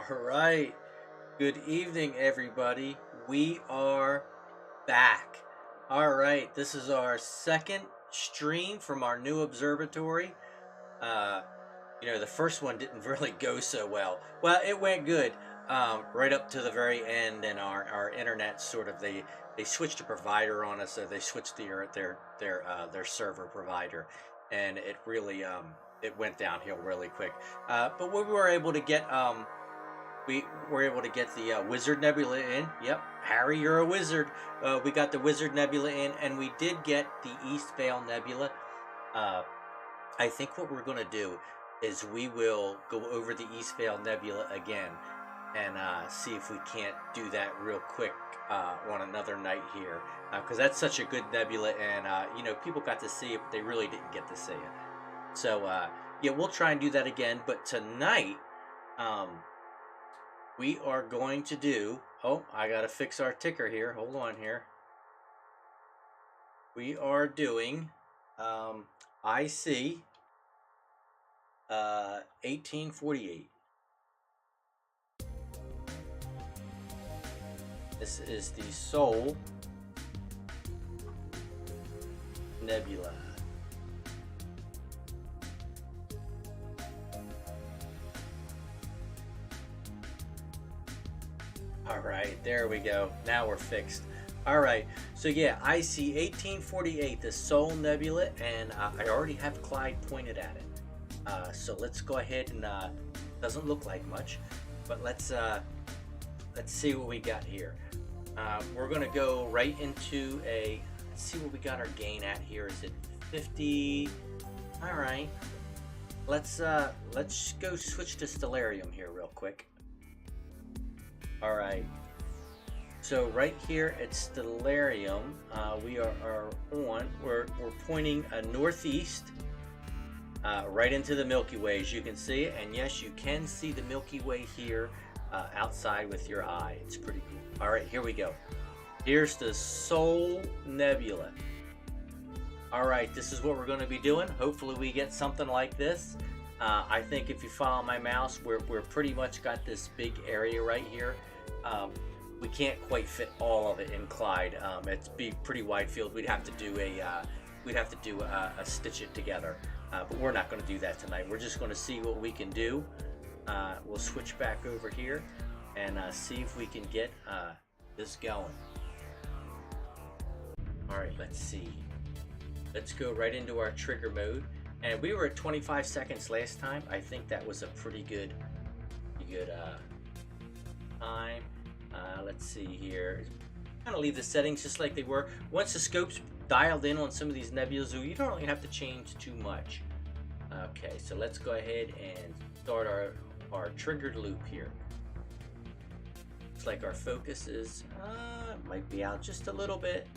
All right. Good evening, everybody. We are back. All right. This is our second stream from our new observatory. Uh, the first one didn't really go so well. Well, it went good right up to the very end, and our internet sort of they switched a provider on us, so they switched their server provider, and it really it went downhill really quick. But we were able to get the Wizard Nebula in. Yep, Harry, you're a wizard. We got the Wizard Nebula in, and we did get the East Vale Nebula. Uh, I think what we're going to do is we will go over the East Vale Nebula again and see if we can't do that real quick on another night here. Because that's such a good nebula, and people got to see it, but they really didn't get to see it. So, yeah, we'll try and do that again. But tonight, we are going to do... Oh, I got to fix our ticker here. Hold on here. We are doing IC 1848. This is the Sol Nebula. All right, there we go. Now we're fixed. All right, so yeah, I see 1848, the Sol Nebula, and I already have Clyde pointed at it. So let's go ahead and doesn't look like much, but let's see what we got here. We're gonna go right into let's see what we got our gain at here. Is it 50? All right, let's go switch to Stellarium here real quick. All right, so right here at Stellarium, we are on. We're pointing northeast, right into the Milky Way, as you can see. And yes, you can see the Milky Way here outside with your eye. It's pretty cool. All right, here we go. Here's the Sol Nebula. All right, this is what we're going to be doing. Hopefully, we get something like this. I think if you follow my mouse, we're pretty much got this big area right here. We can't quite fit all of it in Clyde. It's be pretty wide field. We'd have to do a stitch it together, but we're not going to do that tonight. We're just going to see what we can do. We'll switch back over here and see if we can get this going. All right, let's see. Let's go right into our trigger mode, and we were at 25 seconds last time. I think that was a pretty good time. Let's see here. Kind of leave the settings just like they were. Once the scope's dialed in on some of these nebulas, you don't really have to change too much. Okay, so let's go ahead and start our triggered loop here. Looks like our focus is might be out just a little bit.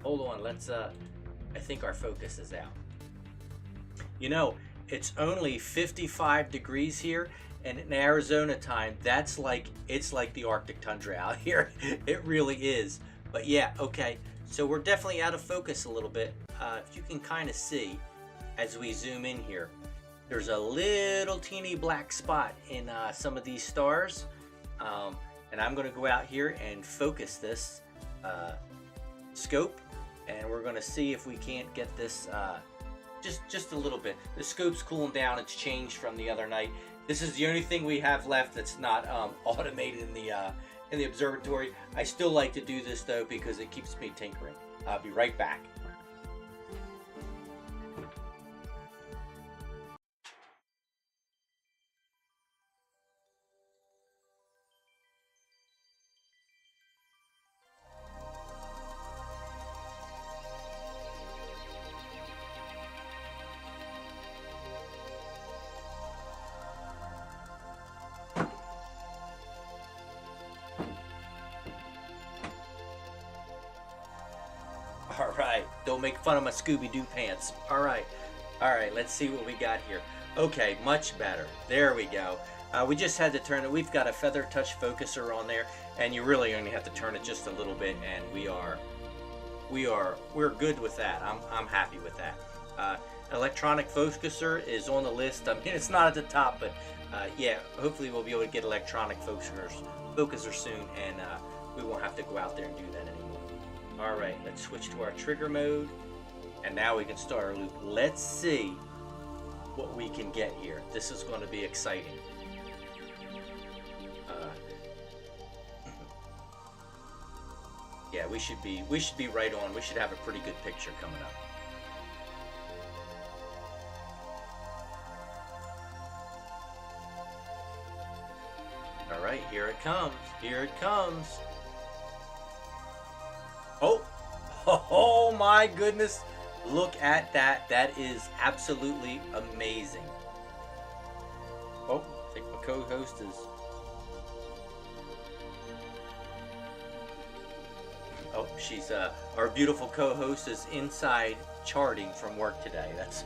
Hold on, I think our focus is out. It's only 55 degrees here, and in Arizona time, it's like the Arctic tundra out here. It really is. But yeah, okay. So we're definitely out of focus a little bit. If you can kind of see as we zoom in here, there's a little teeny black spot in some of these stars. And I'm going to go out here and focus this scope, and we're going to see if we can't get this just a little bit. The scope's cooling down. It's changed from the other night. This is the only thing we have left that's not automated in the observatory. I still like to do this though because it keeps me tinkering. I'll be right back. All right, don't make fun of my Scooby-Doo pants. All right, let's see what we got here. Okay, much better. There we go. We just had to turn it. We've got a feather touch focuser on there, and you really only have to turn it just a little bit, and we're good with that. I'm happy with that. electronic focuser is on the list. I mean, it's not at the top, but yeah, hopefully we'll be able to get electronic focuser soon, and we won't have to go out there and do that anymore. All right, let's switch to our trigger mode, and now we can start our loop. Let's see what we can get here. This is going to be exciting. Yeah, we should be right on. We should have a pretty good picture coming up. All right, here it comes. Here it comes. Oh, oh my goodness. Look at that. That is absolutely amazing. Oh, I think my co-host is... Oh, she's our beautiful co-host is inside charting from work today. That's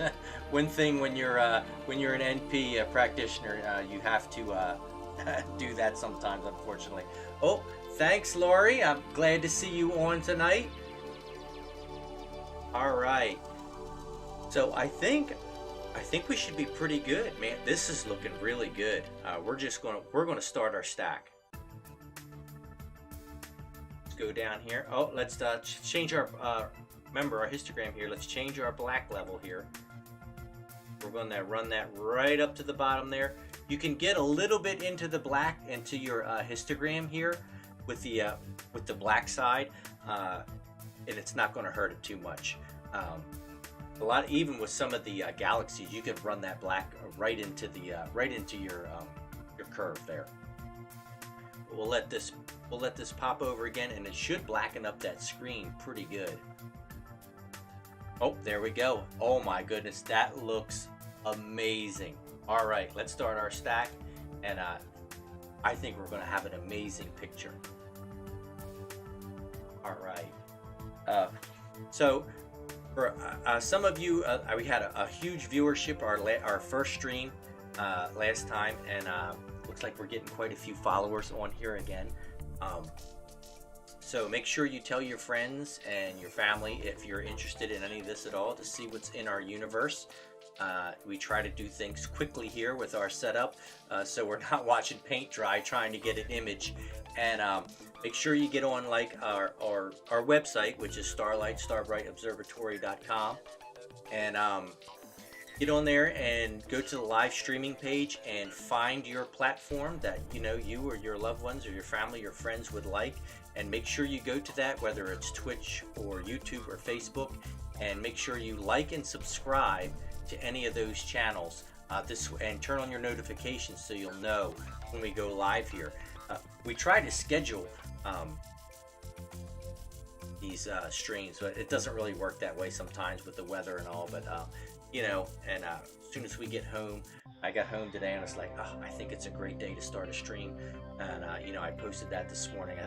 one thing when you're an NP practitioner, you have to do that sometimes, unfortunately. Oh, thanks, Lori. I'm glad to see you on tonight. All right. So I think we should be pretty good, man. This is looking really good. We're gonna start our stack. Go down here. Oh, let's change our remember our histogram here. Let's change our black level here. We're going to run that right up to the bottom there. You can get a little bit into the black, into your histogram here with the black side, and it's not going to hurt it too much. Even with some of the galaxies, you can run that black right into your curve there. We'll let this pop over again, and it should blacken up that screen pretty good. Oh, there we go. Oh my goodness, that looks amazing. All right, let's start our stack, and I think we're going to have an amazing picture. All right. So for some of you, we had a huge viewership our first stream last time, and looks like we're getting quite a few followers on here again. So make sure you tell your friends and your family if you're interested in any of this at all, to see what's in our universe. We try to do things quickly here with our setup, so we're not watching paint dry trying to get an image. And make sure you get on our website, which is starbrightobservatory.com, and get on there and go to the live streaming page and find your platform that you or your loved ones or your family, your friends would like, and make sure you go to that, whether it's Twitch or YouTube or Facebook, and make sure you like and subscribe to any of those channels, and turn on your notifications so you'll know when we go live here. We try to schedule these streams, but it doesn't really work that way sometimes with the weather and all, but and as soon as we get home, I got home today and it's like, oh, I think it's a great day to start a stream, and I posted that this morning.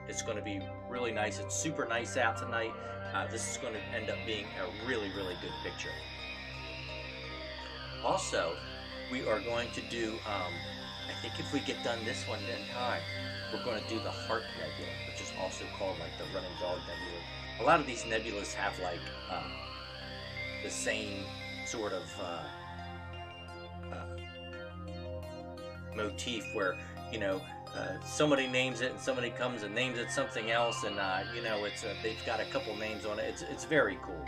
It's going to be really nice. It's super nice out tonight. This is going to end up being a really, really good picture. Also, we are going to do, I think if we get done this one in time, we're going to do the Heart Nebula, which is also called like the Running Dog Nebula. A lot of these nebulas have like the same sort of motif where somebody names it and somebody comes and names it something else, and they've got a couple names on it. It's very cool.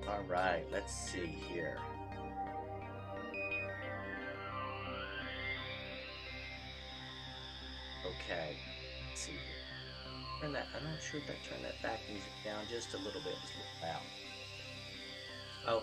All right, let's see here. Okay, let's see here. I'm not sure if I turn that back music down just a little bit. It's a little loud. Oh,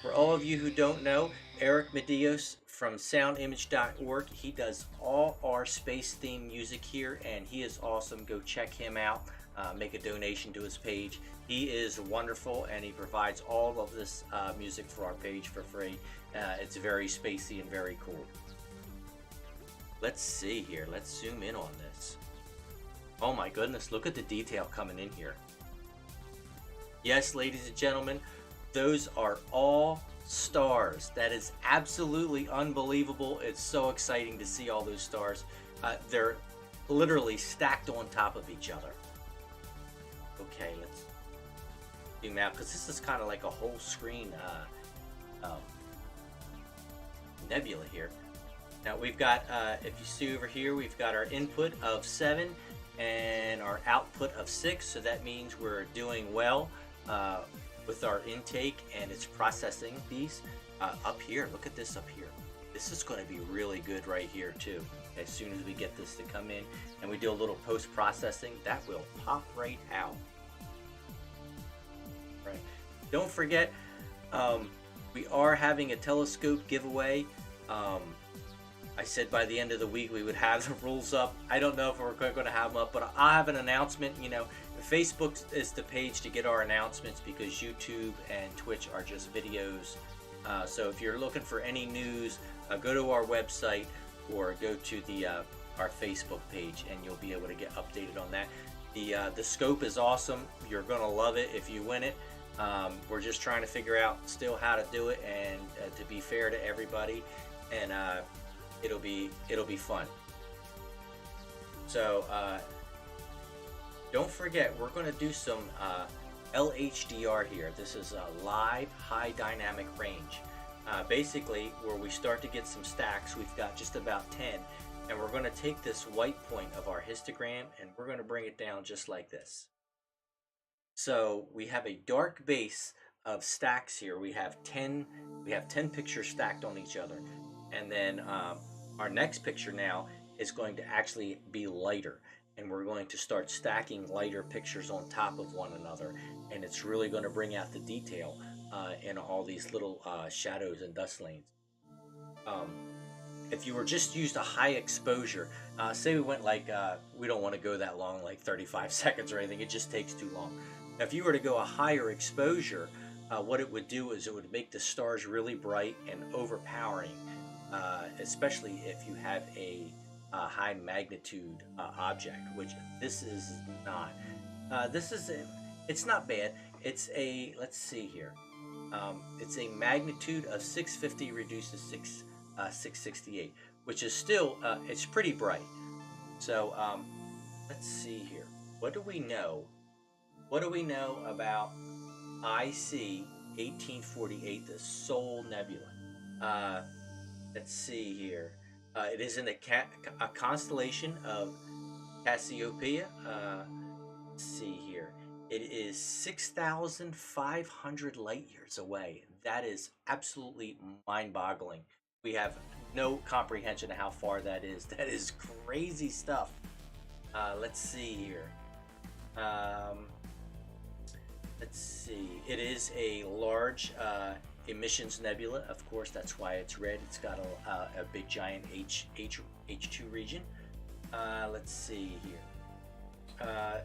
for all of you who don't know, Eric Medeiros from soundimage.org, he does all our space theme music here, and he is awesome. Go check him out. Make a donation to his page. He is wonderful, and he provides all of this music for our page for free. It's very spacey and very cool. Let's see here. Let's zoom in on this. Oh my goodness, look at the detail coming in here. Yes, ladies and gentlemen, those are all stars. That is absolutely unbelievable. It's so exciting to see all those stars. They're literally stacked on top of each other. Okay, zoom out because this is kind of like a whole screen nebula here. Now we've got, if you see over here, we've got our input of 7 and our output of 6. So that means we're doing well with our intake and it's processing these. Up here, look at this up here. This is going to be really good right here too. As soon as we get this to come in and we do a little post-processing, that will pop right out. Right. Don't forget, we are having a telescope giveaway. I said by the end of the week we would have the rules up. I don't know if we're going to have them up, but I'll have an announcement. You know, Facebook is the page to get our announcements because YouTube and Twitch are just videos. So if you're looking for any news, go to our website or go to the our Facebook page, and you'll be able to get updated on that. The scope is awesome. You're gonna love it if you win it. We're just trying to figure out still how to do it and to be fair to everybody, and it'll be fun. So don't forget, we're going to do some LHDR here. This is a live high dynamic range. Basically, where we start to get some stacks, we've got just about 10, and we're going to take this white point of our histogram and we're going to bring it down just like this. So we have a dark base of stacks here. We have 10 pictures stacked on each other, and then our next picture now is going to actually be lighter, and we're going to start stacking lighter pictures on top of one another, and it's really going to bring out the detail in all these little shadows and dust lanes. If you were just used a high exposure, say we went like, we don't want to go that long, like 35 seconds or anything, it just takes too long. Now, if you were to go a higher exposure, what it would do is it would make the stars really bright and overpowering, especially if you have a high magnitude object, which this is not. It's not bad. It's a, let's see here. It's a magnitude of 650 reduced to 668, which is still, it's pretty bright. So let's see here. What do we know? What do we know about IC 1848, the Sol Nebula? Let's see here. It is in a constellation of Cassiopeia. Let's see here. It is 6,500 light years away. That is absolutely mind-boggling. We have no comprehension of how far that is. That is crazy stuff. Let's see here. Let's see. It is a large emissions nebula. Of course, that's why it's red. It's got a big giant H2 region. Let's see here.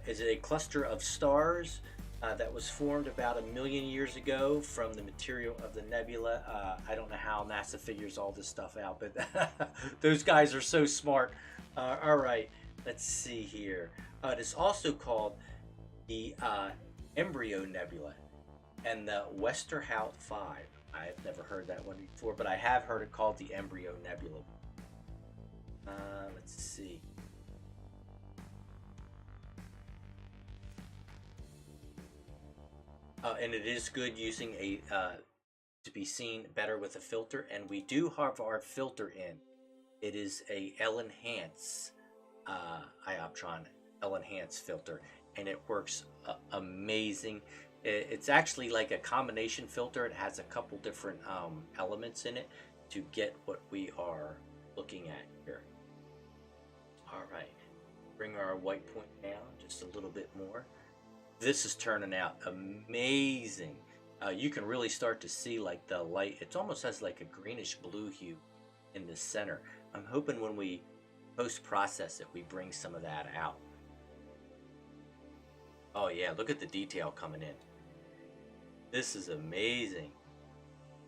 Is it a cluster of stars that was formed about 1 million years ago from the material of the nebula? I don't know how NASA figures all this stuff out, but those guys are so smart. All right, let's see here. It is also called the Embryo Nebula and the Westerhout 5. I've never heard that one before, but I have heard it called the Embryo Nebula. Let's see. And it is good using a to be seen better with a filter, and we do have our filter in. It is a L-Enhance Ioptron L-Enhance filter, and it works amazing. It's actually like a combination filter. It has a couple different elements in it to get what we are looking at here. All right, bring our white point down just a little bit more. This is turning out amazing. You can really start to see like the light. It almost has like a greenish blue hue in the center. I'm hoping when we post-process it, we bring some of that out. Oh yeah, look at the detail coming in. This is amazing.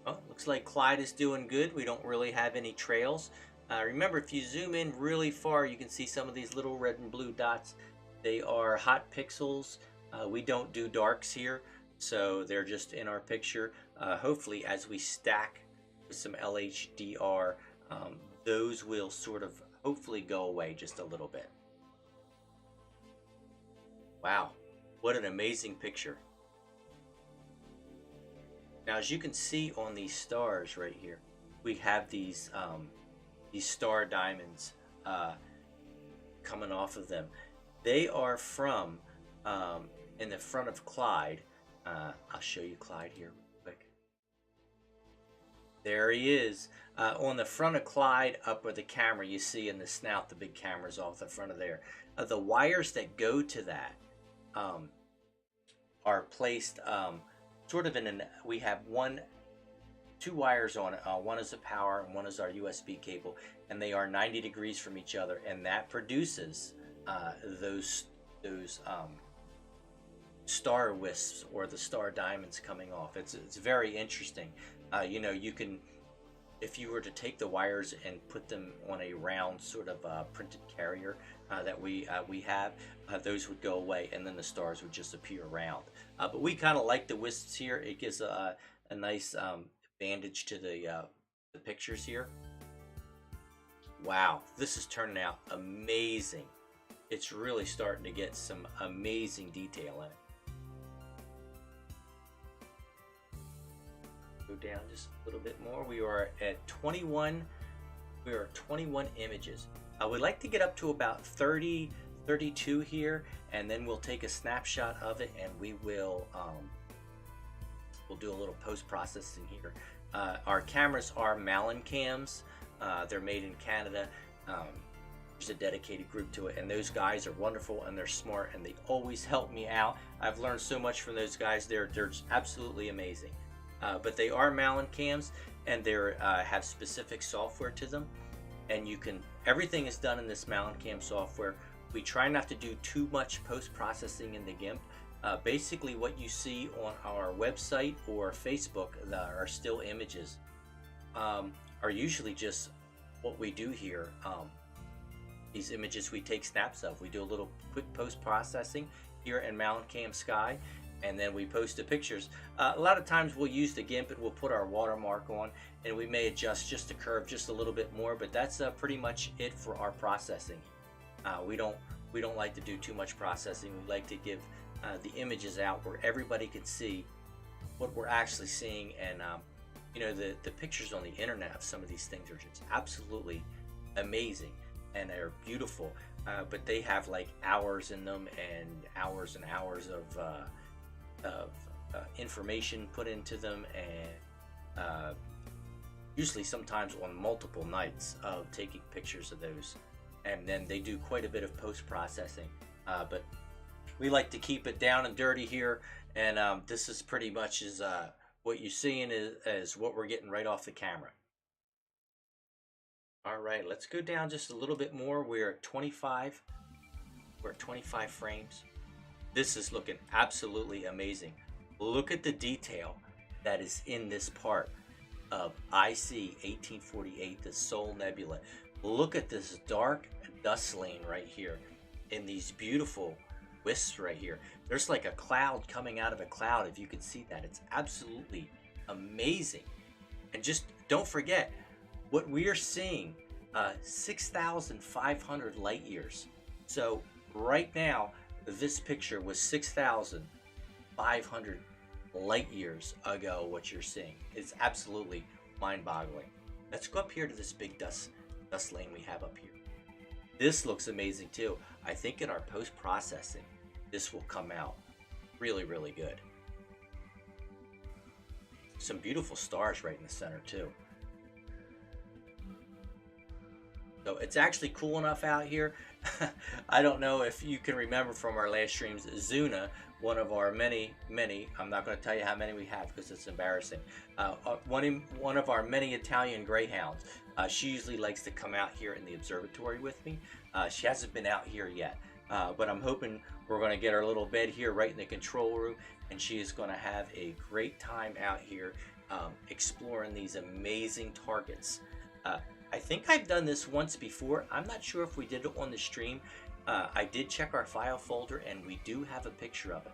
Oh, looks like Clyde is doing good. We don't really have any trails. Remember, if you zoom in really far, you can see some of these little red and blue dots. They are hot pixels. We don't do darks here, so they're just in our picture. Hopefully, as we stack with some LHDR, those will sort of hopefully go away just a little bit. Wow, what an amazing picture. Now, as you can see on these stars right here, we have these star diamonds coming off of them. They are from in the front of Clyde. I'll show you Clyde here real quick. There he is. On the front of Clyde, up where the camera you see in the snout, the big camera's off the front of there. The wires that go to that are placed sort of in an. We have two wires on it. One is the power, and one is our USB cable, and they are 90 degrees from each other, and that produces those star wisps or the star diamonds coming off. It's very interesting. You know, you can, if you were to take the wires and put them on a round sort of printed carrier that we have, those would go away, and then the stars would just appear around. But we kind of like the wisps here. It gives a nice bandage to the pictures here. Wow, this is turning out amazing. It's really starting to get some amazing detail in it. Go down just a little bit more. We are at 21. We are at 21 images. We'd like to get up to about 30, 32 here, and then we'll take a snapshot of it, and we will we'll do a little post-processing here. Our cameras are Malin cams. They're made in Canada. There's a dedicated group to it, and those guys are wonderful, and they're smart, and they always help me out. I've learned so much from those guys. They're absolutely amazing. But they are Malin cams, and they have specific software to them, and you can, everything is done in this Malin cam software. We try not to do too much post-processing in the GIMP. Basically what you see on our website or Facebook, our still images, are usually just what we do here. These images we take snaps of. We do a little quick post-processing here in Malin Cam Sky, and then we post the pictures. A lot of times we'll use the GIMP and we'll put our watermark on, and we may adjust just the curve just a little bit more, but that's pretty much it for our processing. We don't like to do too much processing. We like to give the images out where everybody can see what we're actually seeing, and you know, the pictures on the internet of some of these things are just absolutely amazing, and they're beautiful, but they have like hours in them and hours of information put into them, and usually sometimes on multiple nights of taking pictures of those, and then they do quite a bit of post-processing, but we like to keep it down and dirty here, and this is pretty much what you're seeing is what we're getting right off the camera. All right, let's go down just a little bit more. We're at 25. We're at 25 frames. This is looking absolutely amazing. Look at the detail that is in this part of IC 1848, the Soul Nebula. Look at this dark dust lane right here, in these beautiful wisps right here. There's like a cloud coming out of a cloud, if you can see that. It's absolutely amazing. And just don't forget what we are seeing, 6,500 light years. So right now, this picture was 6,500 light years ago. What you're seeing, it's absolutely mind-boggling. Let's go up here to this big dust lane we have up here. This looks amazing too. I think in our post-processing, this will come out really, really good. Some beautiful stars right in the center too. So it's actually cool enough out here. I don't know if you can remember from our last streams, Zuna, one of our many, I'm not going to tell you how many we have because it's embarrassing, one of our many Italian greyhounds, she usually likes to come out here in the observatory with me. She hasn't been out here yet, but I'm hoping we're going to get our little bed here right in the control room, and she is going to have a great time out here exploring these amazing targets. I think I've done this once before. I'm not sure if we did it on the stream. I did check our file folder, and we do have a picture of it,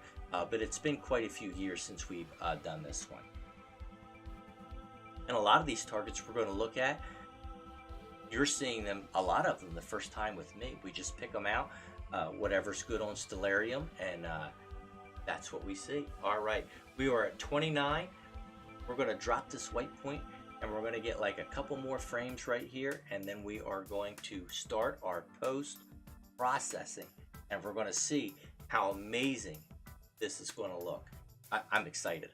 but it's been quite a few years since we've done this one. And a lot of these targets we're going to look at, you're seeing them, a lot of them, the first time with me. We just pick them out, whatever's good on Stellarium, and that's what we see. All right, we are at 29. We're going to drop this white point, and we're going to get like a couple more frames right here, and then we are going to start our post processing, and we're going to see how amazing this is going to look. I'm excited.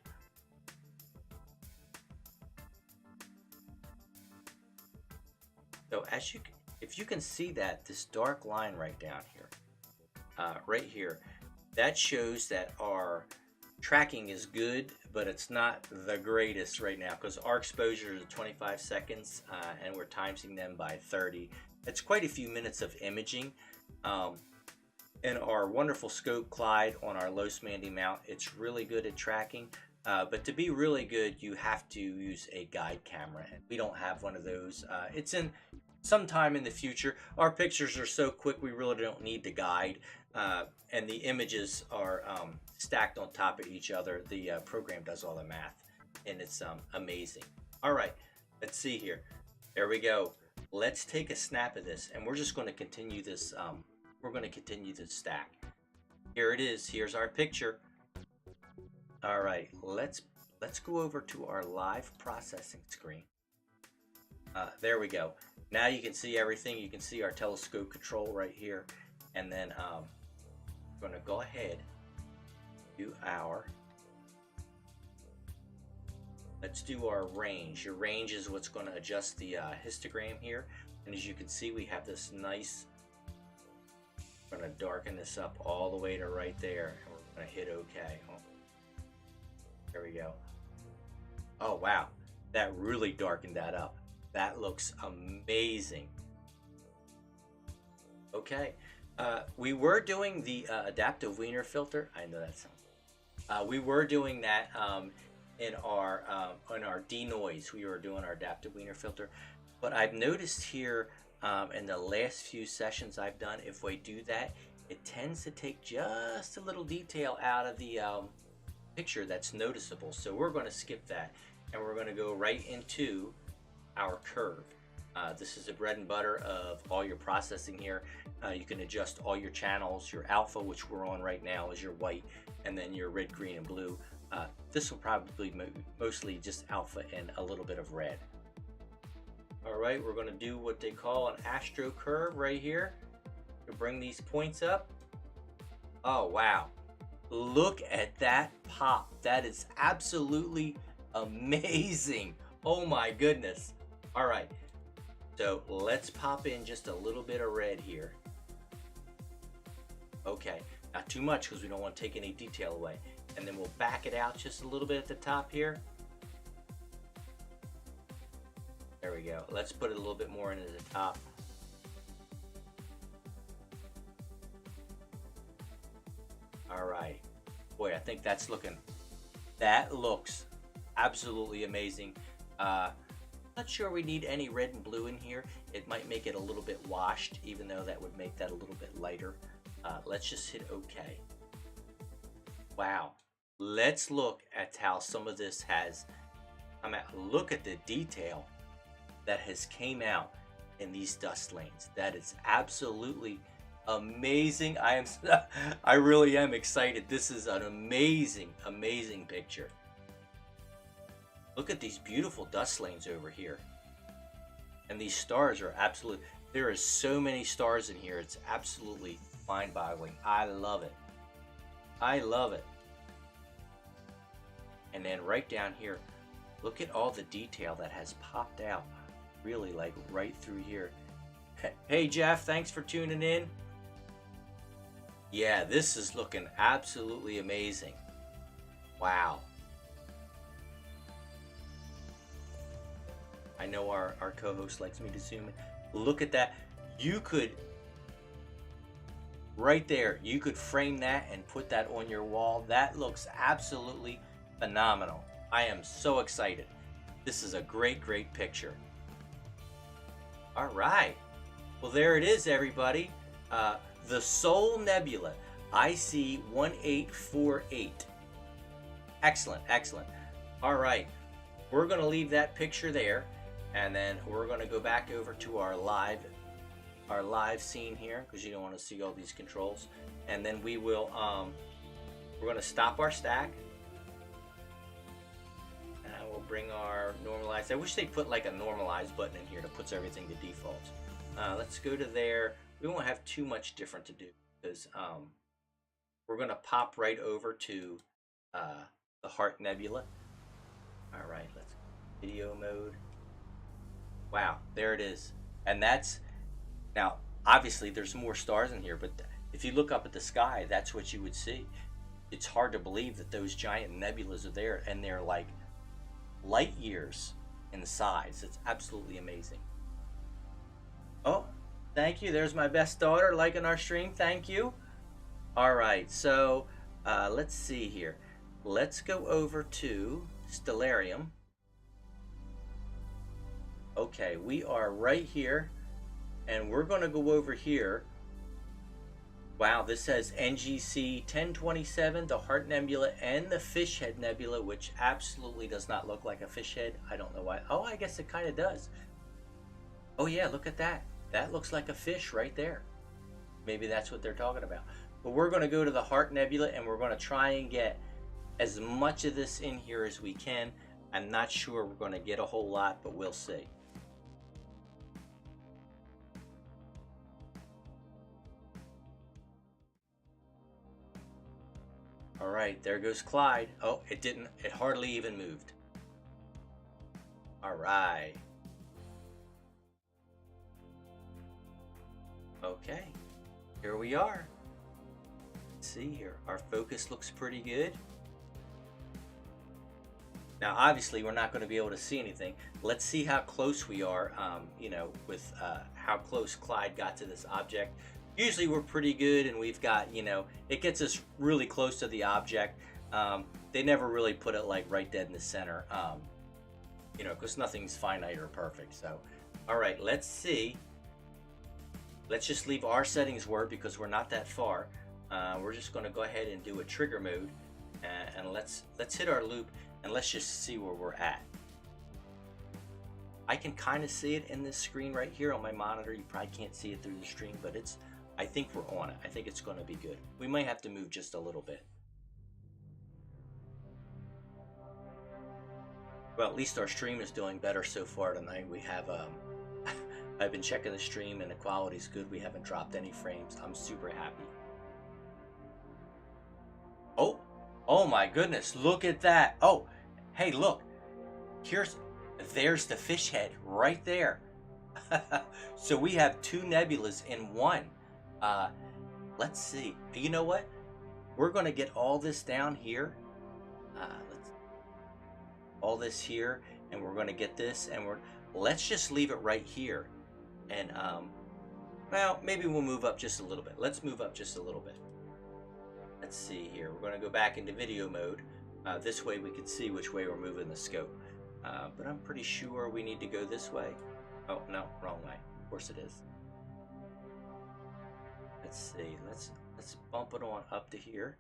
So if you can see that, this dark line right down here, right here, that shows that our tracking is good, but it's not the greatest right now because our exposure is 25 seconds and we're timesing them by 30. It's quite a few minutes of imaging. And our wonderful scope Clyde on our low Smandy mount, it's really good at tracking. But to be really good, you have to use a guide camera, and we don't have one of those. It's in sometime in the future. Our pictures are so quick, we really don't need the guide, and the images are stacked on top of each other. The program does all the math, and it's amazing. All right, let's see here. There we go. Let's take a snap of this, and we're just going to continue this. We're going to continue this stack. Here it is. Here's our picture. All right, let's go over to our live processing screen. There we go. Now you can see everything. You can see our telescope control right here. And then we're going to go ahead, let's do our range. Your range is what's going to adjust the histogram here. And as you can see, we have this nice, we're going to darken this up all the way to right there. And we're going to hit OK. There we go. Oh, wow. That really darkened that up. That looks amazing. Okay. We were doing the adaptive Wiener filter. I know that sounds. We were doing that in our denoise. We were doing our adaptive Wiener filter. But I've noticed here in the last few sessions I've done, if we do that, it tends to take just a little detail out of the picture that's noticeable. So we're going to skip that, and we're going to go right into our curve. This is the bread and butter of all your processing here. You can adjust all your channels. Your alpha, which we're on right now, is your white, and then your red, green, and blue. This will probably mostly just alpha and a little bit of red. All right, we're going to do what they call an astro curve right here to bring these points up. Oh, wow. Look at that pop. That is absolutely amazing. Oh my goodness. All right, so let's pop in just a little bit of red here. Okay, not too much because we don't want to take any detail away. And then we'll back it out just a little bit at the top here. There we go. Let's put it a little bit more into the top. All right. Boy, I think that looks absolutely amazing. Not sure we need any red and blue in here. It might make it a little bit washed, even though that would make that a little bit lighter. Let's just hit OK. Wow. Let's look at how some of this has, look at the detail that has came out in these dust lanes. That is absolutely amazing. I really am excited. This is an amazing, amazing picture. Look at these beautiful dust lanes over here. And these stars are absolute. There are so many stars in here. It's absolutely mind-boggling. I love it. I love it. And then right down here, look at all the detail that has popped out. Really, like right through here. Hey Jeff, thanks for tuning in. Yeah, this is looking absolutely amazing. Wow. I know our co-host likes me to zoom in. Look at that. You could, right there, you could frame that and put that on your wall. That looks absolutely phenomenal. I am so excited. This is a great, great picture. All right. Well, there it is, everybody. The Sol Nebula, IC 1848. Excellent, excellent. All right. We're going to leave that picture there, and then we're going to go back over to our live scene here, because you don't want to see all these controls. And then we will we're going to stop our stack, and we'll bring our normalized. I wish they put like a normalized button in here that puts everything to default. Let's go to there. We won't have too much different to do because we're going to pop right over to the Heart Nebula. All right, let's video mode. Wow, there it is. And that's, now obviously there's more stars in here, but if you look up at the sky, that's what you would see. It's hard to believe that those giant nebulas are there, and they're like light years in size. It's absolutely amazing. Oh, thank you. There's my best daughter liking our stream. Thank you. All right, so let's see here. Let's go over to Stellarium. Okay, we are right here, and we're going to go over here. Wow, this says NGC 1027, the Heart Nebula, and the Fish Head Nebula, which absolutely does not look like a fish head. I don't know why. Oh, I guess it kind of does. Oh yeah, look at that. That looks like a fish right there. Maybe that's what they're talking about. But we're going to go to the Heart Nebula, and we're going to try and get as much of this in here as we can. I'm not sure we're going to get a whole lot, but we'll see. All right, there goes Clyde. Oh, it didn't, it hardly even moved. All right. Okay, here we are. Let's see here, our focus looks pretty good. Now, obviously, we're not going to be able to see anything. Let's see how close we are, you know, with how close Clyde got to this object. Usually we're pretty good, and we've got, you know, it gets us really close to the object. They never really put it like right dead in the center, you know, because nothing's finite or perfect. So, all right, let's see. Let's just leave our settings where, because we're not that far. We're just going to go ahead and do a trigger mode, and let's hit our loop, and let's just see where we're at. I can kind of see it in this screen right here on my monitor. You probably can't see it through the stream, but it's, I think we're on it. I think it's going to be good. We might have to move just a little bit. Well, at least our stream is doing better so far tonight. We have, I've been checking the stream and the quality's good. We haven't dropped any frames. I'm super happy. Oh my goodness, look at that. Oh, hey, look, there's the fish head right there. So we have two nebulas in one. Let's see. You know what? We're going to get all this down here. All this here, and we're going to get this, and let's just leave it right here. And well, maybe we'll move up just a little bit. Let's move up just a little bit. Let's see here. We're going to go back into video mode. This way we can see which way we're moving the scope. But I'm pretty sure we need to go this way. Oh, no, wrong way. Of course it is. Let's see. Let's bump it on up to here.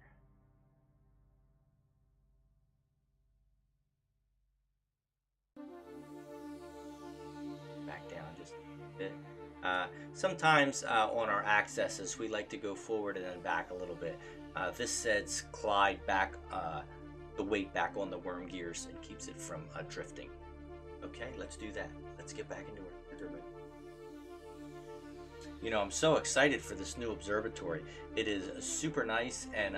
Back down just a bit. Sometimes on our accesses, we like to go forward and then back a little bit. This sets Clyde back, the weight back on the worm gears and keeps it from drifting. Okay, let's do that. Let's get back into our trigger mode. You know, I'm so excited for this new observatory. It is super nice, and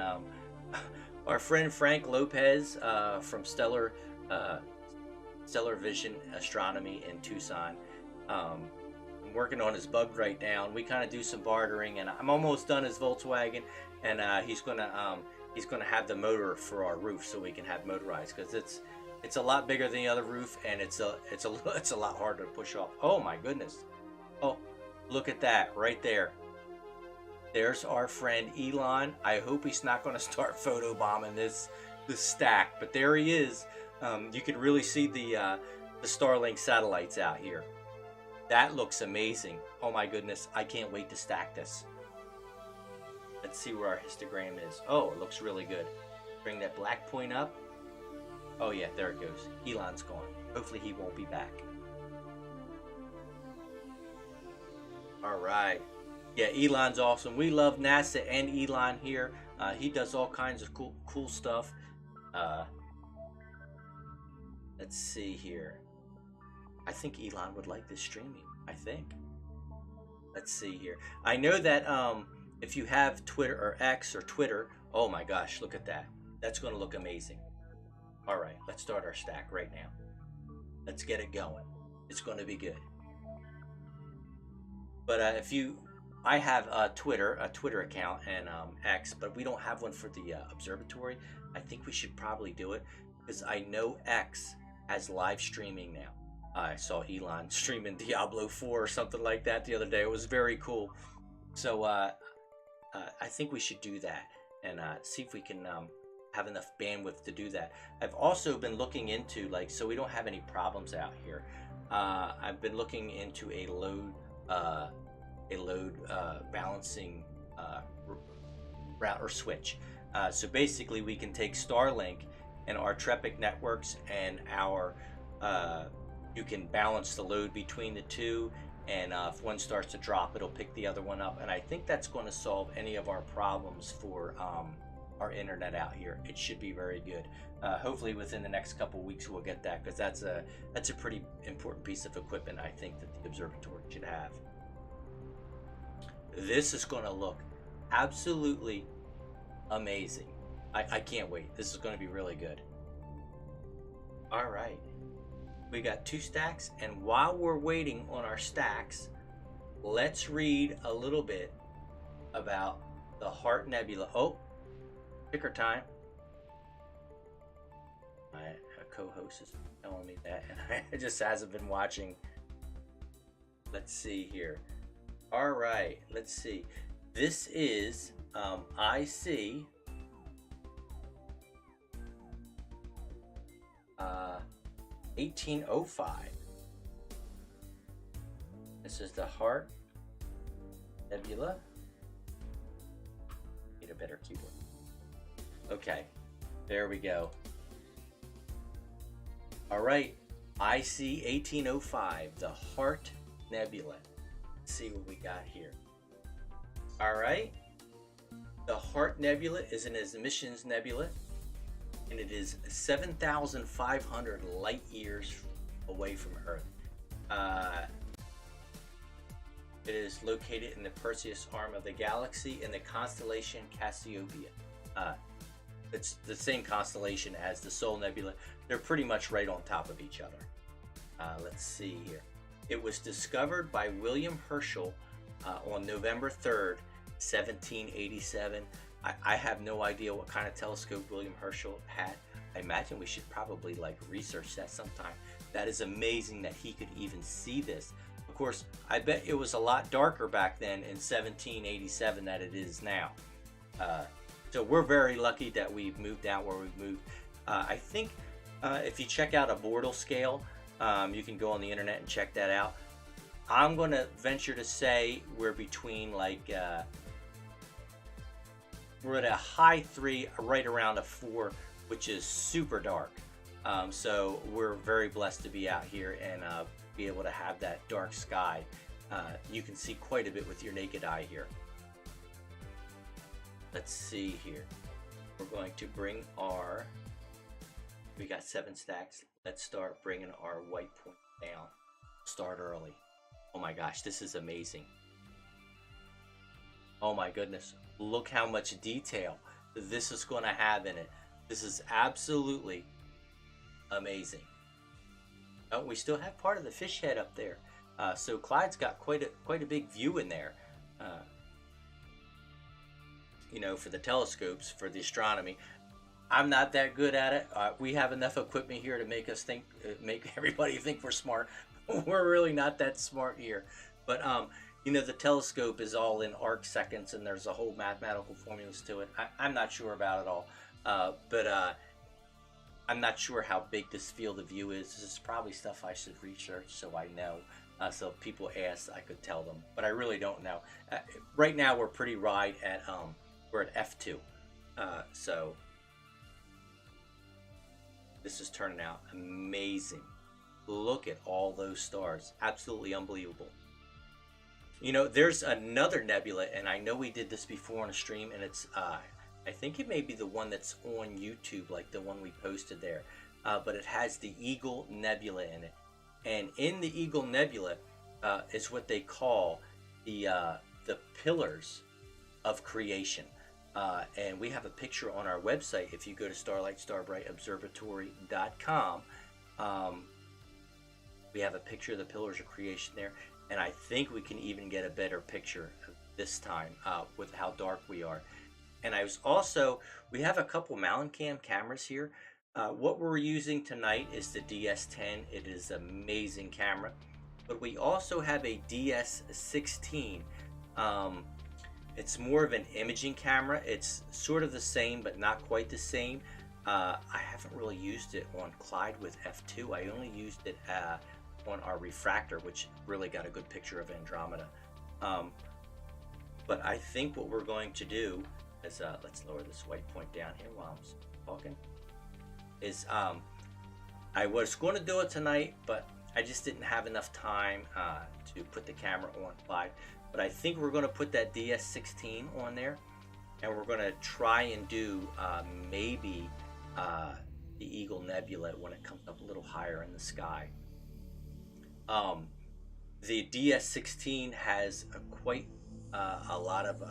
our friend Frank Lopez from Stellar Vision Astronomy in Tucson. I'm working on his bug right now, and we kind of do some bartering, and I'm almost done his Volkswagen, and he's gonna have the motor for our roof so we can have motorized, because it's a lot bigger than the other roof, and it's a lot harder to push off. Oh my goodness! Oh, look at that right there. There's our friend Elon. I hope he's not going to start photobombing this stack, but there he is. You can really see the Starlink satellites out here. That looks amazing. Oh my goodness, I can't wait to stack this. Let's see where our histogram is. Oh, it looks really good. Bring that black point up. Oh yeah, there it goes. Elon's gone. Hopefully he won't be back. All right. Yeah, Elon's awesome. We love NASA and Elon here. He does all kinds of cool stuff. Let's Let's see here. I think Elon would like this streaming. I think. Let's see here. I know that if you have Twitter or X or Twitter, oh my gosh, look at that. That's going to look amazing. All right, let's start our stack right now. Let's get it going. It's going to be good. But I have a Twitter account and X, but we don't have one for the observatory. I think we should probably do it because I know X has live streaming now. I saw Elon streaming Diablo 4 or something like that the other day. It was very cool. So I think we should do that and see if we can have enough bandwidth to do that. I've also been looking into, like, so we don't have any problems out here. I've been looking into a load balancing route or switch. So basically, we can take Starlink and our Trepic networks and our you can balance the load between the two, and if one starts to drop, it'll pick the other one up. And I think that's going to solve any of our problems for our internet out here. It should be very good. Hopefully within the next couple weeks we'll get that, because that's a pretty important piece of equipment I think that the observatory should have. This is going to look absolutely amazing. I can't wait. This is going to be really good. All right. We got 2 stacks, and while we're waiting on our stacks, let's read a little bit about the Heart Nebula. Oh, picker time. My co-host is telling me that, and I just hasn't been watching. Let's see here. All right, let's see. This is IC 1805. This is the Heart Nebula. Need a better keyboard. Okay, there we go. All right, IC 1805, the Heart Nebula. Let's see what we got here. All right, the Heart Nebula is an emissions nebula, and it is 7,500 light years away from Earth. It is located in the Perseus arm of the galaxy in the constellation Cassiopeia. It's the same constellation as the Sol Nebula. They're pretty much right on top of each other. Let's see here. It was discovered by William Herschel on November 3rd, 1787. I have no idea what kind of telescope William Herschel had. I imagine we should probably research that sometime. That is amazing that he could even see this. Of course, I bet it was a lot darker back then in 1787 than it is now. So we're very lucky that we've moved out where we've moved. I think if you check out a Bortle scale, you can go on the internet and check that out. I'm going to venture to say we're between we're at a high 3, right around a 4, which is super dark. So we're very blessed to be out here and be able to have that dark sky. You can see quite a bit with your naked eye here. Let's see here. We're going to bring we got 7 stacks. Let's start bringing our white point down. Start early. Oh my gosh, this is amazing. Oh my goodness. Look how much detail this is going to have in it. This is absolutely amazing. Oh, we still have part of the fish head up there. So Clyde's got quite a big view in there. For the telescopes, for the astronomy. I'm not that good at it. We have enough equipment here to make us think, make everybody think we're smart. We're really not that smart here. But the telescope is all in arc seconds, and there's a whole mathematical formulas to it. I'm not sure about it all, but I'm not sure how big this field of view is. This is probably stuff I should research so I know. So if people ask, I could tell them, but I really don't know. Right now, we're pretty right at we're at F2, so this is turning out amazing. Look at all those stars, absolutely unbelievable. There's another nebula, and I know we did this before on a stream, and it's I think it may be the one that's on YouTube, like the one we posted there. but it has the Eagle Nebula in it. And in the Eagle Nebula is what they call the pillars of creation. And we have a picture on our website. If you go to starlightstarbrightobservatory.com, we have a picture of the pillars of creation there. And I think we can even get a better picture this time with how dark we are. And we have a couple Mountain Cam cameras here. What we're using tonight is the DS10. It is an amazing camera. But we also have a DS16. It's more of an imaging camera. It's sort of the same, but not quite the same. I haven't really used it on Clyde with F2. I only used it on our refractor, which really got a good picture of Andromeda. But I think what we're going to do is, let's lower this white point down here while I'm talking, is I was going to do it tonight, but I just didn't have enough time to put the camera on Clyde. But I think we're going to put that DS16 on there, and we're going to try and do maybe the Eagle Nebula when it comes up a little higher in the sky. The DS16 has quite a lot of,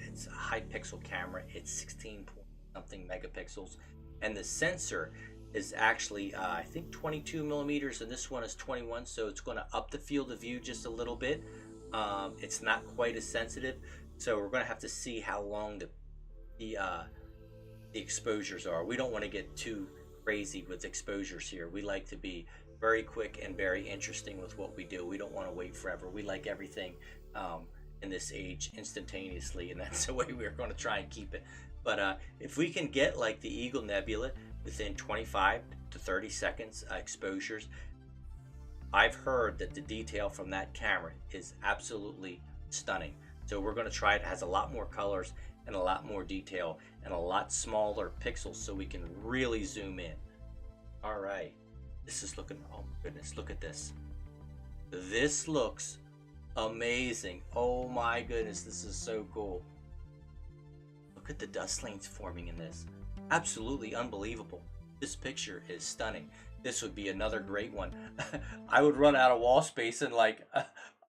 it's a high pixel camera. It's 16 point something megapixels, and the sensor is actually I think 22 millimeters, and this one is 21, so it's going to up the field of view just a little bit. It's not quite as sensitive, so we're going to have to see how long the exposures are. We don't want to get too crazy with exposures here. We like to be very quick and very interesting with what we do. We don't want to wait forever. We like everything in this age instantaneously, and that's the way we're going to try and keep it. But if we can get like the Eagle Nebula within 25 to 30 seconds exposures, I've heard that the detail from that camera is absolutely stunning. So we're going to try it. It has a lot more colors and a lot more detail and a lot smaller pixels, so we can really zoom in. All right, this is looking, oh my goodness, look at this. This looks amazing. Oh my goodness, this is so cool. Look at the dust lanes forming in this. Absolutely unbelievable. This picture is stunning. This would be another great one. I would run out of wall space in like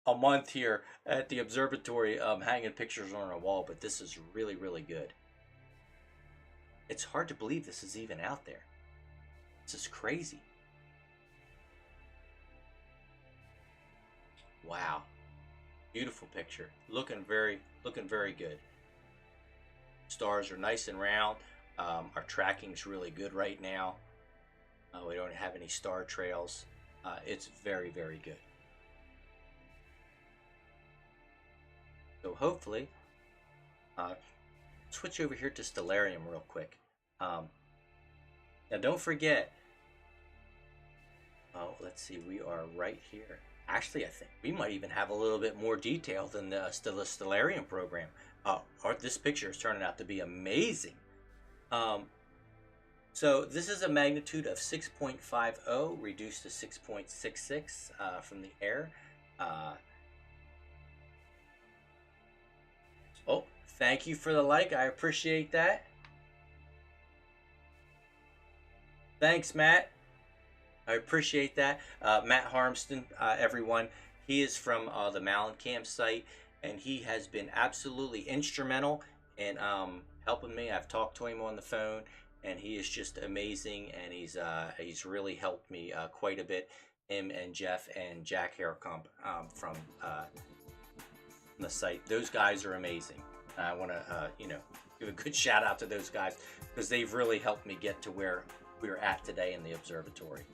a month here at the observatory, hanging pictures on a wall, but this is really, really good. It's hard to believe this is even out there. This is crazy. Wow. Beautiful picture. Looking very good. Stars are nice and round. Our tracking's really good right now. We don't have any star trails. It's very, very good. So hopefully, switch over here to Stellarium real quick. Now don't forget, let's see, we are right here. Actually, I think we might even have a little bit more detail than the Stellarium program. This picture is turning out to be amazing. So this is a magnitude of 6.50 reduced to 6.66 from the air. Oh, thank you for the like. I appreciate that. Thanks, Matt. I appreciate that. Matt Harmston, everyone. He is from the Mountain Cam site, and he has been absolutely instrumental in helping me. I've talked to him on the phone, and he is just amazing, and he's really helped me quite a bit. Him and Jeff and Jack Haircomp from the site. Those guys are amazing. I want to give a good shout out to those guys, because they've really helped me get to where we're at today in the observatory.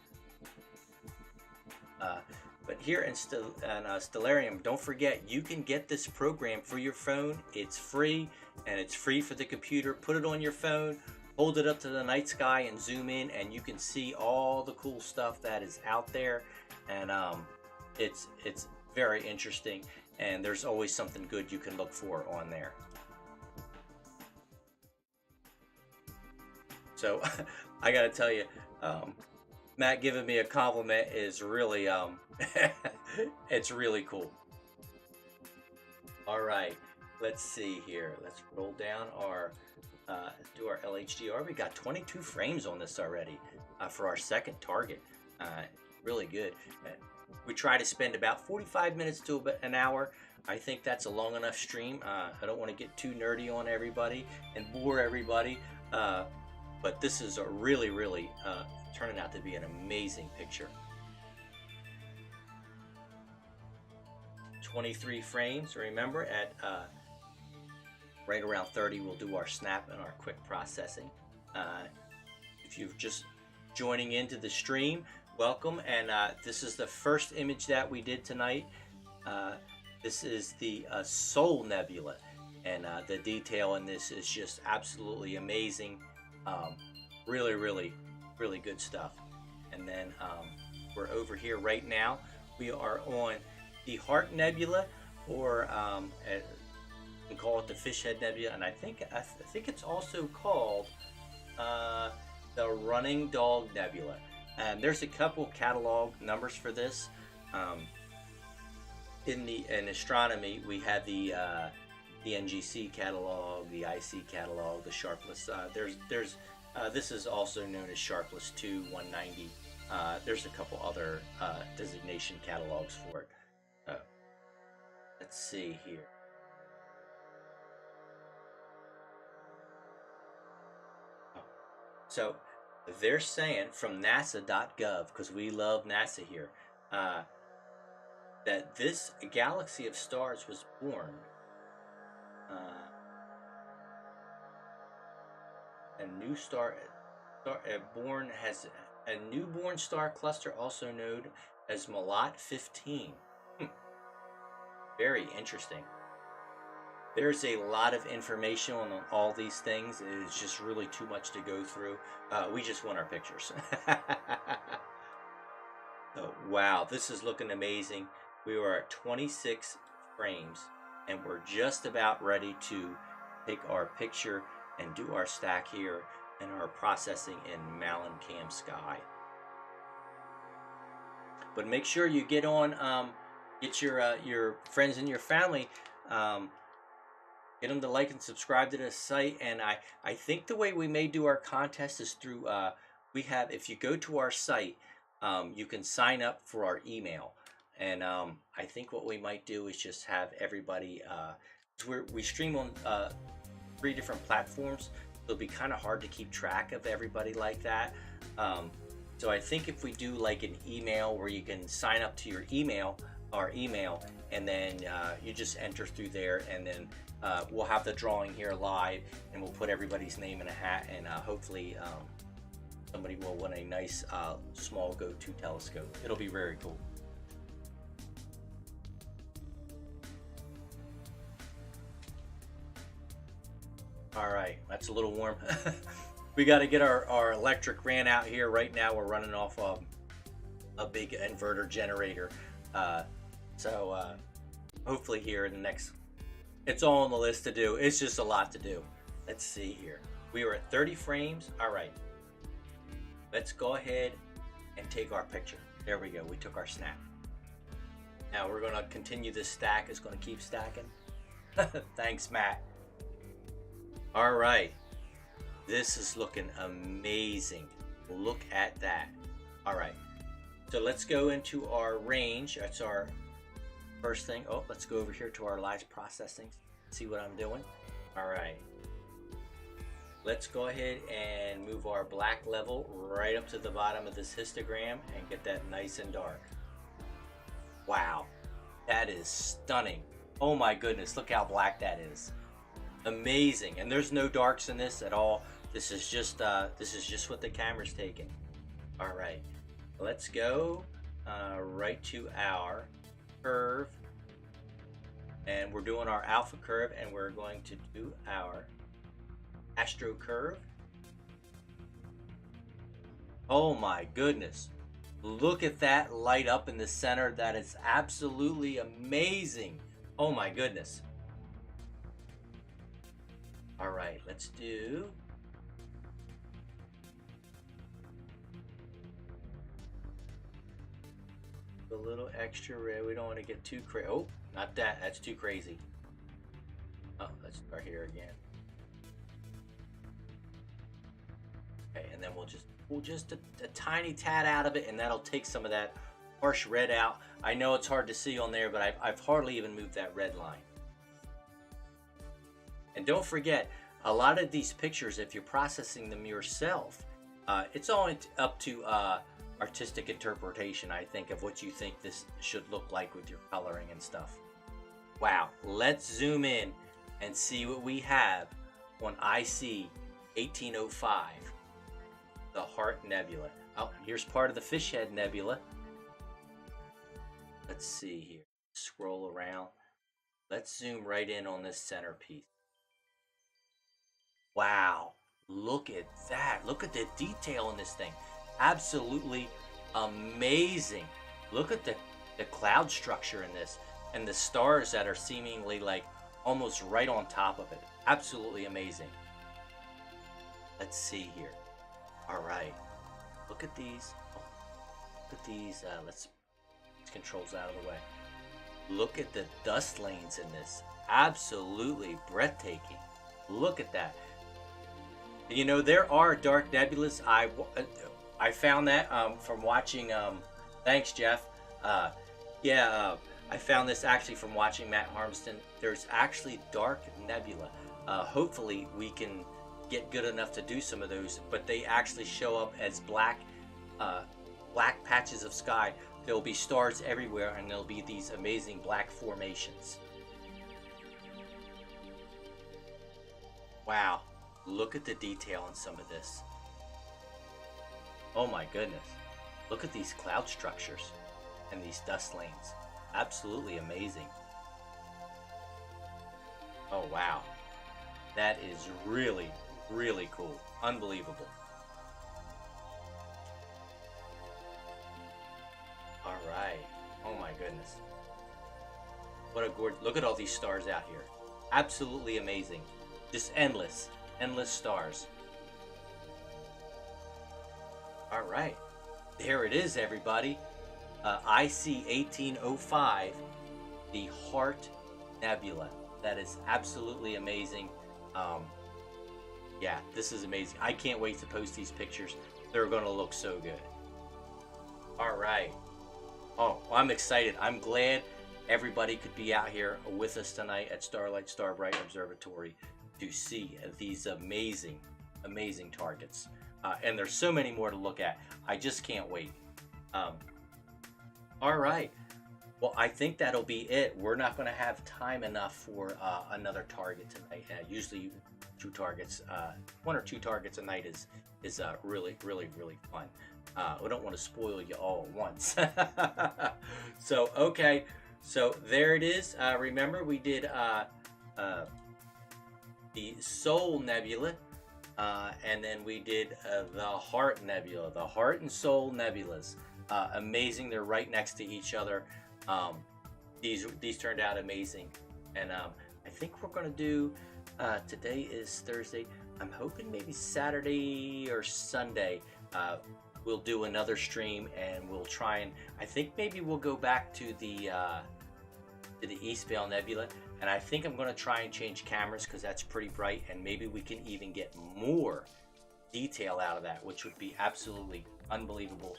But here in Stellarium, don't forget, you can get this program for your phone. It's free, and it's free for the computer. Put it on your phone, hold it up to the night sky, and zoom in, and you can see all the cool stuff that is out there. And it's very interesting, and there's always something good you can look for on there. So I gotta tell you, Matt giving me a compliment is really it's really cool. All right, let's see here. Let's roll down our do our LHDR. We got 22 frames on this already. for our second target. Really good. We try to spend about 45 minutes to about an hour. I think that's a long enough stream. I don't want to get too nerdy on everybody and bore everybody, but this is a really turning out to be an amazing picture. 23 frames. Remember, at right around 30, we'll do our snap and our quick processing. If you're just joining into the stream, welcome. And this is the first image that we did tonight. This is the Soul Nebula, and the detail in this is just absolutely amazing. Really good stuff. And then we're over here right now. We are on the Heart Nebula, or you can call it the Fishhead Nebula, and I think it's also called the Running Dog Nebula. And there's a couple catalog numbers for this. In astronomy, we have the NGC catalog, the IC catalog, the Sharpless. This is also known as Sharpless 2 190. There's a couple other designation catalogs for it. Let's see here. So they're saying from NASA.gov, because we love NASA here, that this galaxy of stars was born. A new star born has a newborn star cluster, also known as Melotte 15. Very interesting. There's a lot of information on all these things. It's just really too much to go through. We just want our pictures. Oh, wow, this is looking amazing. We are at 26 frames, and we're just about ready to take our picture and do our stack here and our processing in Malin Cam Sky. But make sure you get on, get your friends and your family, get them to like and subscribe to this site. And I think the way we may do our contest is through, if you go to our site, you can sign up for our email. And I think what we might do is just have everybody, we stream on 3 different platforms. It'll be kind of hard to keep track of everybody like that. So I think if we do like an email where you can sign up to your email, our email, and then you just enter through there, and then we'll have the drawing here live, and we'll put everybody's name in a hat, and hopefully somebody will win a nice small Go2 telescope. It'll be very cool. All right, that's a little warm. We got to get our electric ran out here. Right now we're running off a big inverter generator. So hopefully here in the next, it's all on the list to do. It's just a lot to do. Let's see here. We were at 30 frames. All right. Let's go ahead and take our picture. There we go. We took our snap. Now we're going to continue this stack. It's going to keep stacking. Thanks, Matt. All right. This is looking amazing. Look at that. All right. So let's go into our range. That's our first thing. Oh, let's go over here to our live processing. See what I'm doing. All right. Let's go ahead and move our black level right up to the bottom of this histogram and get that nice and dark. Wow. That is stunning. Oh my goodness. Look how black that is. Amazing. And there's no darks in this at all. This is just what the camera's taking. All right. Let's go right to our curve, and we're doing our alpha curve, and we're going to do our astro curve. Oh my goodness, look at that light up in the center. That is absolutely amazing. Oh my goodness. All right, let's do a little extra red. We don't want to get too crazy. Oh, not that. That's too crazy. Oh, let's start here again. Okay, and then we'll just pull just a tiny tad out of it, and that'll take some of that harsh red out. I know it's hard to see on there, but I've hardly even moved that red line. And don't forget, a lot of these pictures, if you're processing them yourself, it's all up to artistic interpretation, I think, of what you think this should look like with your coloring and stuff. Wow, let's zoom in and see what we have on IC 1805, the Heart Nebula. Oh, here's part of the Fishhead Nebula. Let's see here. Scroll around. Let's zoom right in on this centerpiece. Wow, look at that. Look at the detail in this thing. Absolutely amazing. Look at the cloud structure in this, and the stars that are seemingly like almost right on top of it. Absolutely amazing. Let's see here. All right, look at these. Oh, look at these. Let's controls out of the way. Look at the dust lanes in this. Absolutely breathtaking. Look at that. You know, there are dark nebulas. I found that from watching. Thanks, Jeff. I found this actually from watching Matt Harmston. There's actually dark nebula. Hopefully, we can get good enough to do some of those. But they actually show up as black patches of sky. There'll be stars everywhere, and there'll be these amazing black formations. Wow. Look at the detail in some of this. Oh my goodness. Look at these cloud structures and these dust lanes. Absolutely amazing. Oh wow. That is really, really cool. Unbelievable. All right. Oh my goodness. What a gorgeous. Look at all these stars out here. Absolutely amazing. Just endless stars. All right, there it is, everybody. IC 1805, the Heart Nebula. That is absolutely amazing. Yeah, this is amazing. I can't wait to post these pictures. They're going to look so good. All right. Oh, I'm excited. I'm glad everybody could be out here with us tonight at Starlight Starbright Observatory to see these amazing targets. And there's so many more to look at. I just can't wait. All right. Well, I think that'll be it. We're not going to have time enough for another target tonight. Usually 2 targets, 1 or 2 targets a night is really fun. We don't want to spoil you all at once. So, okay. So there it is. Remember, we did the Soul Nebula, and then we did the Heart Nebula, the Heart and Soul Nebulas. Amazing. They're right next to each other. These turned out amazing, and I think we're going to do, today is Thursday, I'm hoping maybe Saturday or Sunday, we'll do another stream, and we'll try and, I think maybe we'll go back to the Eastvale Nebula, and I think I'm going to try and change cameras because that's pretty bright, and maybe we can even get more detail out of that, which would be absolutely unbelievable.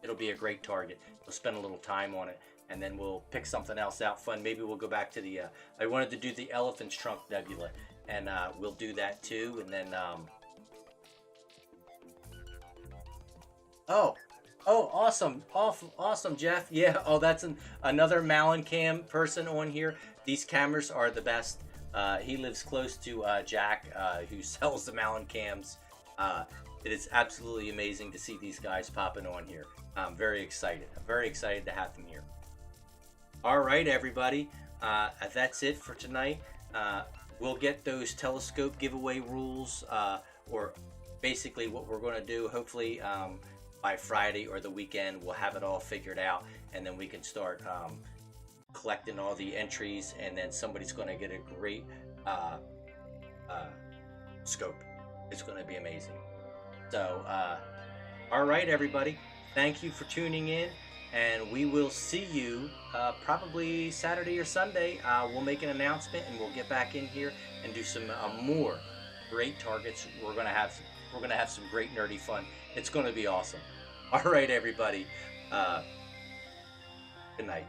It'll be a great target. We'll spend a little time on it, and then we'll pick something else out fun. Maybe we'll go back to the, I wanted to do the Elephant's Trunk Nebula, and we'll do that too, and then, oh, awesome, awesome, Jeff. Yeah, oh, that's another Malincam person on here. These cameras are the best. He lives close to Jack, who sells the Malincams. It is absolutely amazing to see these guys popping on here. I'm very excited. I'm very excited to have them here. All right, everybody. That's it for tonight. We'll get those telescope giveaway rules, or basically what we're going to do, hopefully by Friday or the weekend, we'll have it all figured out, and then we can start collecting all the entries, and then somebody's going to get a great scope. It's going to be amazing. So, all right, everybody. Thank you for tuning in, and we will see you probably Saturday or Sunday. We'll make an announcement, and we'll get back in here and do some more great targets. We're We're going to have some great nerdy fun. It's going to be awesome. All right, everybody. Good night.